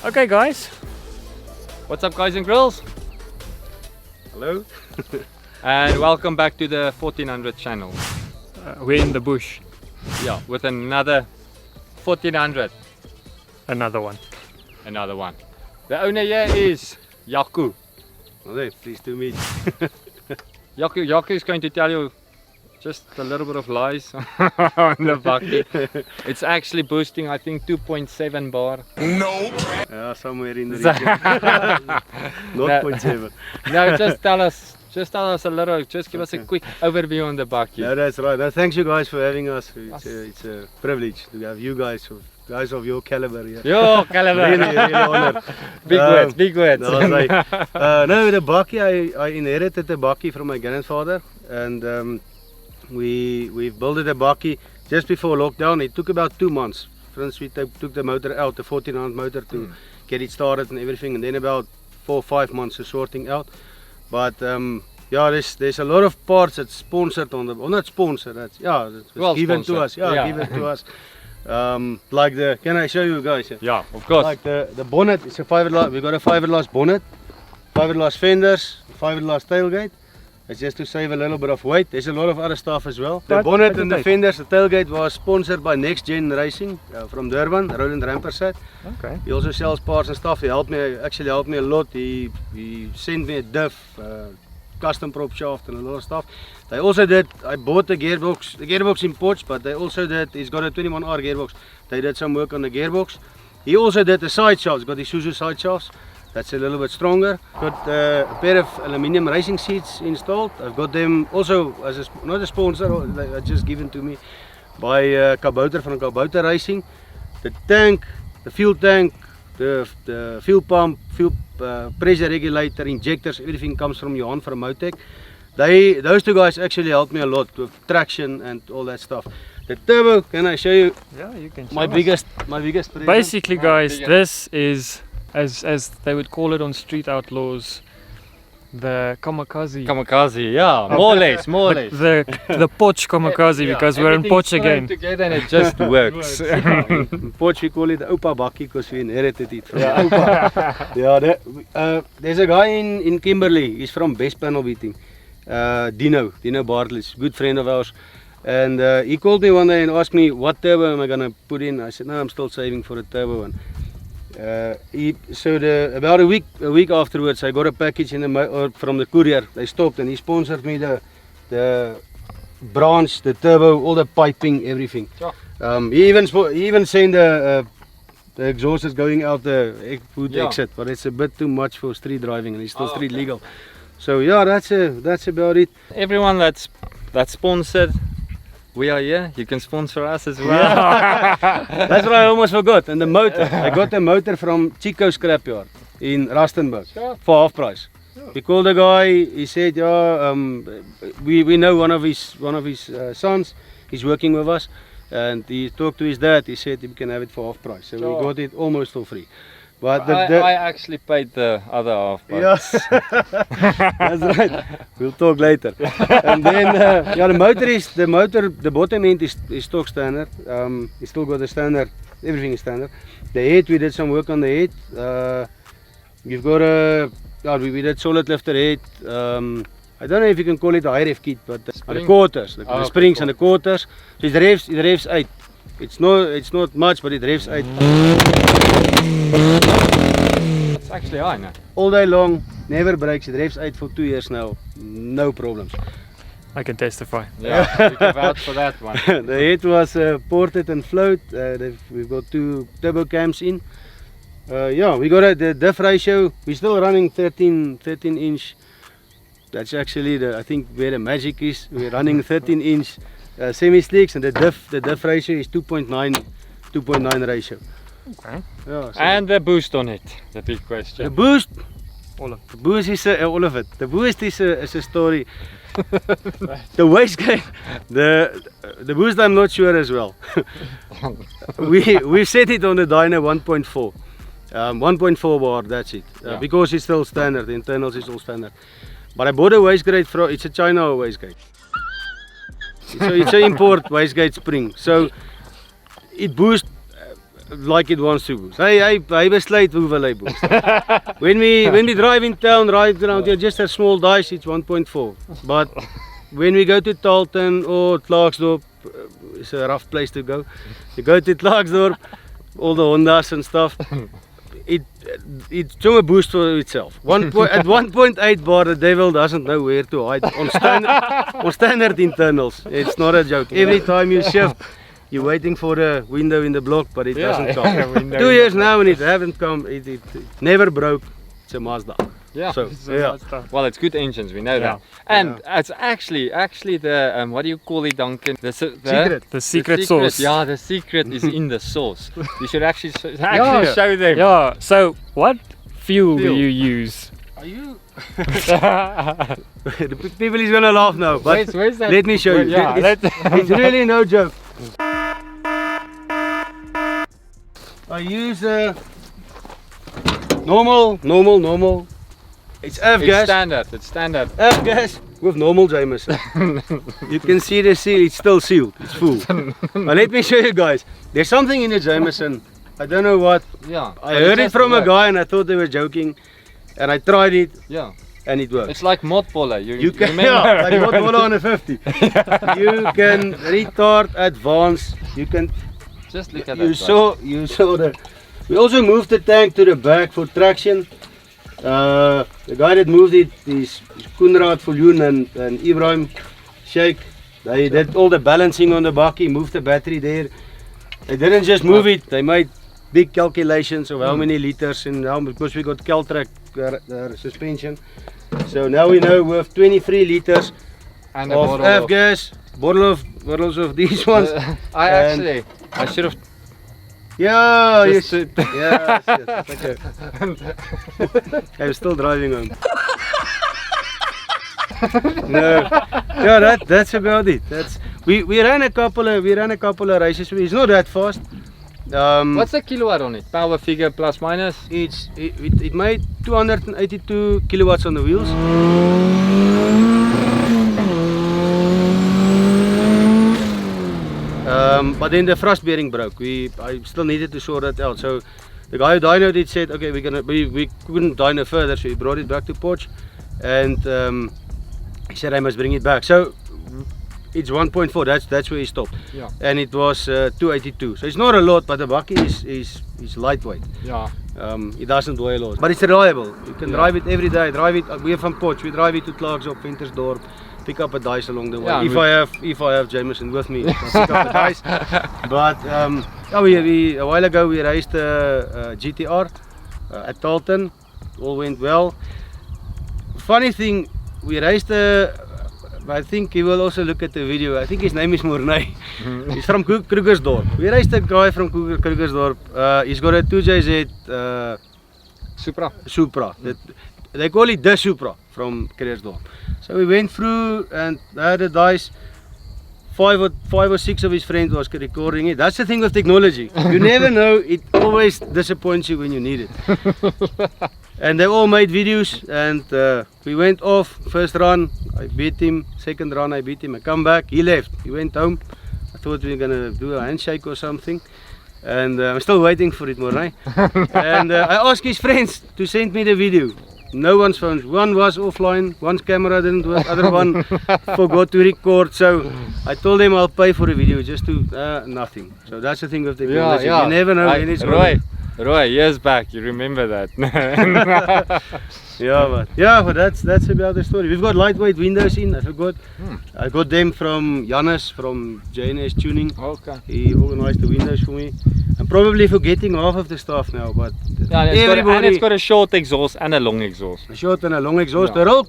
Okay guys, what's up guys and girls? Hello. And welcome back to the 1400 channel. We're in the bush. Yeah, with another 1400. Another one. Another one. The owner here is Jaco. Hey, pleased to meet you. Jaco is going to tell you just a little bit of lies on the Bakkie. It's actually boosting, I think, 2.7 bar. Nope. Yeah, somewhere in the region. Not 0.7. No, just tell us a little, just give us a quick overview on the Bakkie. No, that's right. No, thanks you guys for having us. It's a privilege to have you guys of your caliber here. Your caliber. Really honored. Big words. No, the Bakkie, I inherited the Bakkie from my grandfather, and we've built a Bakkie just before lockdown. It took about 2 months. First we took the motor out, the 1400 motor, to get it started and everything, and then about 4 or 5 months of sorting out. But yeah, there's a lot of parts that's sponsored on the, well, not sponsored, that's, yeah, it's well given sponsored. to us. Yeah, given to us. Like the, can I show you guys? Yeah, of course. Like the bonnet, it's a fiberglass. We got a fiberglass bonnet, fiberglass fenders, fiberglass tailgate. It's just to save a little bit of weight. There's a lot of other stuff as well. The bonnet and the fenders, the tailgate was sponsored by Next Gen Racing from Durban, Roland Rampersad. Okay. He also sells parts and stuff. He actually helped me a lot. He sent me a diff, custom prop shaft and a lot of stuff. They also did, I bought the gearbox in Potch, but they also did, he's got a 21R gearbox. They did some work on the gearbox. He also did the side shafts, got the Isuzu side shafts. That's a little bit stronger. Got a pair of aluminium racing seats installed. I've got them also as not a sponsor, they are just given to me by Kabouter from Kabouter Racing. The tank, the fuel tank, the fuel pump, fuel pressure regulator, injectors, everything comes from Johan from MoTech. Those two guys actually helped me a lot with traction and all that stuff. The turbo, can I show you? Yeah, you can. My biggest present? Basically, guys, this is, as they would call it on Street Outlaws, the kamikaze. Kamikaze, yeah, more or less. The Potch kamikaze, because we're in Potch again. Together and it just works. In Potch we call it the Opa Bakkie because we inherited it from Opa. Yeah, there's a guy in Kimberley, he's from Best Panel Beating. Dino Bartlett, good friend of ours. And he called me one day and asked me what turbo am I gonna put in. I said no, I'm still saving for a turbo one. About a week afterwards, I got a package from the courier. They stopped and he sponsored me the branch, the turbo, all the piping, everything. Sure. He even sent the exhaust going out the food exit, but it's a bit too much for street driving, and it's still street legal. So yeah, that's about it. Everyone that's sponsored, we are here. You can sponsor us as well. Yeah. That's what I almost forgot. And the motor, I got the motor from Chico Scrapyard in Rustenburg for half price. We called the guy. He said, "Yeah, we know one of his sons. He's working with us." And he talked to his dad. He said we can have it for half price. So we got it almost for free. But I actually paid the other half. Yes, that's right. We'll talk later. And then, yeah, the bottom end is stock standard. It's still got the standard. Everything is standard. The head, we did some work on the head. We've got we did solid lifter head. I don't know if you can call it a high ref kit, but the quarters, the springs and the quarters. So it revs 8. It's not much, but it revs 8. It's actually high now. All day long, never breaks. It revs 8 for 2 years now, no problems. I can testify. Yeah, you can vouch for that one. The head was ported and flowed. We've got 2 turbo cams in. Yeah, we got the diff ratio. We're still running 13 inch. That's actually I think where the magic is. We're running 13 inch semi-slicks, and the diff ratio is 2.9 ratio. Okay. Yeah, so and the boost on it, the big question. The boost, all of it. The boost is a story. The wastegate, the boost I'm not sure as well. we set it on the dyno 1.4. 1.4 bar, that's it. Because it's still standard, the internals is all standard. But I bought a wastegate it's a China wastegate. So it's an import wastegate spring. So it boosts like it wants to boost. Hy besluit hoeveel hy boost. when we drive in town, right around here, just a small dice, it's 1.4. But when we go to Talton or Klerksdorp, it's a rough place to go. You go to Klerksdorp, all the Hondas and stuff. It's a boost for itself. At 1.8 bar, the devil doesn't know where to hide on standard internals. It's not a joke. Every time you shift, you're waiting for the window in the block, but it doesn't come. 2 years now and it haven't come. It never broke. It's a Mazda. Yeah. So, yeah. Well, it's good engines, we know that. And it's actually the what do you call it, Duncan? The secret sauce. Yeah, the secret is in the sauce. You should actually show them. Yeah. So what fuel do you use? Are you? The people is gonna laugh now, but Where's that? let me show you. Yeah, It's really no joke. I use normal. It's F-gas. It's standard. F-gas with normal Jameson. You can see the seal, it's still sealed, it's full. But let me show you guys. There's something in the Jameson. I don't know what. Yeah. I heard it from a guy and I thought they were joking. And I tried it. Yeah. And it works. It's like mothballer. You can, remember? yeah, like mothballer on a 50. You can retard, advance. You can. Just look at You that. you saw the. We also moved the tank to the back for traction. The guy that moved it is Koenraad Viljoen and Ibrahim Sheikh. They did all the balancing on the bakkie, moved the battery there. They didn't just move it, they made big calculations of how many liters and how, because we got Keltrack suspension. So now we know we have 23 liters And of F-gas, bottles of these ones. I should have. Yeah, Just yes. Yes, okay. I'm still driving home. No, yeah, that's about it. We ran a couple of races. It's not that fast. What's the kilowatt on it? Power figure plus minus? It made 282 kilowatts on the wheels. But then the thrust bearing broke. I still needed to sort that out. So the guy who dynoed it said, okay, we couldn't dyno further, so he brought it back to Potch, and he said I must bring it back. So it's 1.4. That's where he stopped. Yeah. And it was 282. So it's not a lot, but the bakkie is lightweight. Yeah. It doesn't weigh a lot, but it's reliable. You can drive it every day. We are from Potch. We drive it to Klerksdorp, Wintersdorp. Pick up a dice along the way. Yeah, if I have Jameson with me, I'll pick up a dice. But a while ago we raced a GTR at Talton. All went well. Funny thing, we raced I think he will also look at the video. I think his name is Mornay. He's from Klerksdorp. We raced a guy from Klerksdorp. He's got a 2JZ Supra. They call it the Supra from Klerksdorp. So we went through and I had a dice. Five or six of his friends was recording it. That's the thing with technology. You never know. It always disappoints you when you need it. And they all made videos, and we went off. First run, I beat him. Second run, I beat him. I come back, he left. He went home. I thought we were gonna do a handshake or something. And I'm still waiting for it, Mornay. And I asked his friends to send me the video. No one's phone. One was offline, one's camera didn't work, other one forgot to record. So I told them I'll pay for a video, just to nothing. So that's the thing with technology. You never know when it's Roy, years back, you remember that. but that's about the story. We've got lightweight windows in. I forgot. I got them from Janus from JNS Tuning. Okay. He organized the windows for me. I'm probably forgetting half of the stuff now, but yeah, it's got a short exhaust and a long exhaust. A short and a long exhaust. Yeah. The roll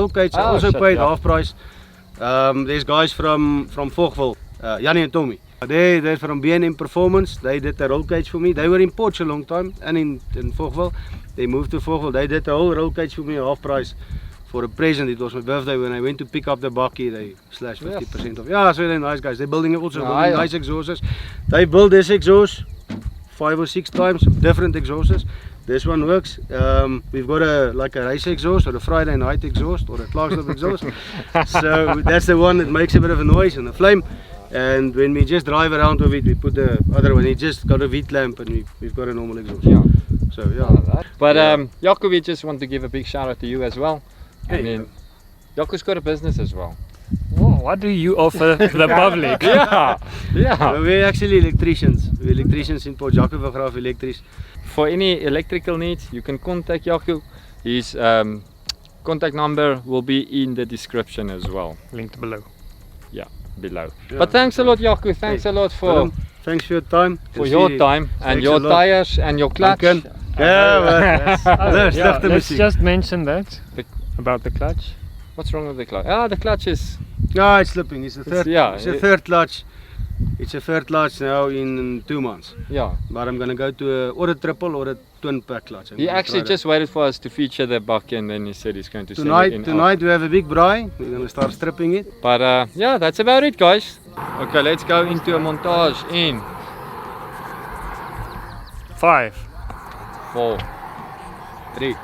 cage I also paid half price. There's guys from Vogtville, Jannie and Tommy. They're from B&M Performance. They did the roll cage for me. They were in Potch a long time and in Vogtville. They moved to Vogtville. They did the whole roll cage for me, half price. For a present. It was my birthday. When I went to pick up the bakkie, they slashed 50% off. Yeah, so they're nice guys. They're building also nice exhausts. They built this exhaust 5 or 6 times, different exhausts. This one works. We've got like a race exhaust or a Friday night exhaust or a Klerksdorp exhaust. So that's the one that makes a bit of a noise and a flame. And when we just drive around with it, we put the other one. It just got a wheat lamp and we've got a normal exhaust. Yeah. So yeah. But Jaco, we just want to give a big shout out to you as well. I mean, Jaco's got a business as well. Whoa, what do you offer the public? Yeah. Well, we're actually electricians. We're electricians in Port Jaco van Graaff Elektries. For any electrical needs, you can contact Jaco. His contact number will be in the description as well. Linked below. Below. Yeah. But thanks a lot, Jaco. Thanks a lot for Thanks for your time. your time and Thanks your a lot. tires and your clutch. Yeah, but Yeah, let's machine. just mention that The- about the clutch. What's wrong with the clutch? Ah, the clutch is. No, it's slipping. It's a third. yeah, It's a it- third clutch. It's a third clutch now in 2 months. Yeah. But I'm gonna go to or a triple or a twin pack clutch. I'm He gonna actually try just waited for us to feature the Bakkie, and then he said he's going to that. send it in. Tonight we have a big braai. We're gonna start stripping it. But yeah, that's about it, guys. Okay, let's go into a montage in 5. 4, 3.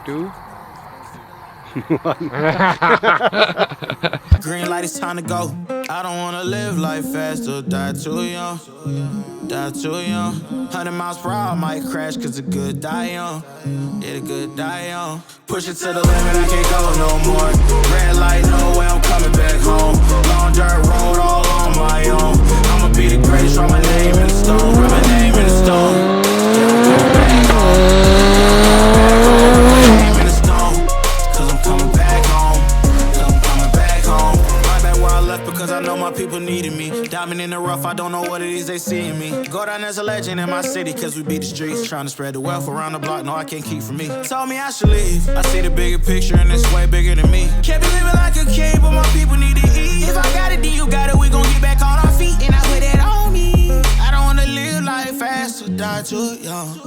2. Green light, it's time to go. I don't wanna live life fast or die too young. Die too young. 100 miles per hour, might crash cause the good die young. Yeah, the good die young. Push it to the limit, I can't go no more. Red light, no way, I'm coming back home. Long dirt road, all on my own. I'ma be the greatest, write my name in the stone. Write my name in the stone. Yeah, I'm coming back home. Write my name in the stone. Cause I'm coming back home. Cause I'm coming back home. Right back where I left because I know my people needed me. Diamond in the rough, I don't know what it is they see in me. Go down as a legend in my city cause we beat the streets. Trying to spread the wealth around the block, no I can't keep from me. Told me I should leave. I see the bigger picture and it's way bigger than me. Can't be living like a king, but my people need to eat. If I got it, then you got it, we gon' get back on our feet. And I put it on me. I don't wanna live life fast or die too young.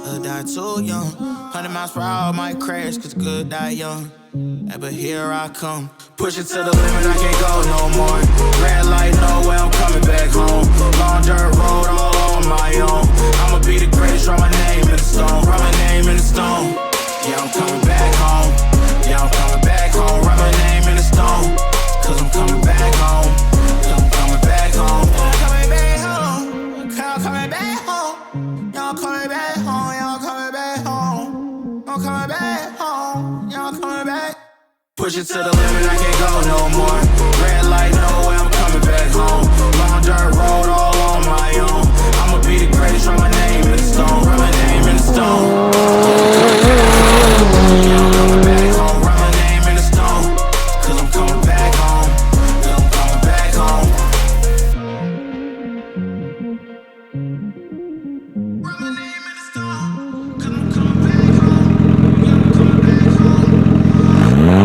Or die too young. 100 miles per hour might crash cause good die young. Yeah, but here I come. Push it to the limit, I can't go no more. Red light, no way, I'm coming back home. Long dirt road, all on my own. I'ma be the greatest, write my name in the stone. Write my name in the stone. Yeah, I'm coming back home. Yeah, I'm coming back home. Write my name in the stone. Cause I'm coming back home. Cause I'm coming back home. I'm coming back home. I'm coming back home. Y'all coming back home. Y'all coming back home. I'm coming back home. Y'all coming back. Push it to the limit, I can't go no more. Red light, no way, I'm coming back home. Long dirt road, all on my own. I'ma be the greatest, write my name in the stone. Write my name in the stone. Yeah, I'm coming back home. Write my name in the stone. Cause I'm coming back home. Yeah, I'm coming back home. Write my name in the stone. Cause I'm coming back home. Yeah, I'm coming back home.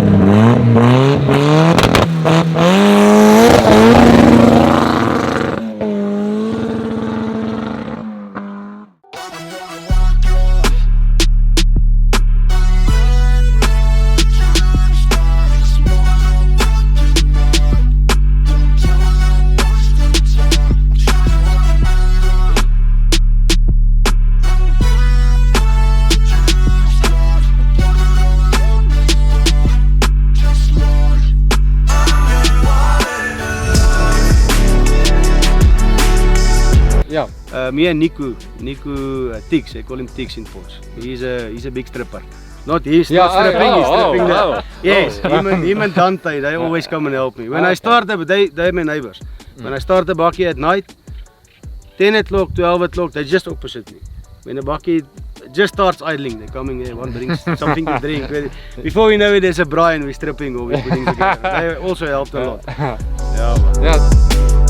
Yeah. Me and Nico Tix, they call him Tix in Potch. He's a big stripper. Not he's not stripping, he's stripping the. Yes, him and Dante, they always come and help me. When I start, they're my neighbors. When I start the Bakkie at night, 10 o'clock, 12 o'clock, they're just opposite me. When the Bakkie just starts idling, they're coming there, one brings something to drink. Before we know it, there's a braai and we're stripping or we're putting together. They also helped a lot. Yeah, man. Yeah.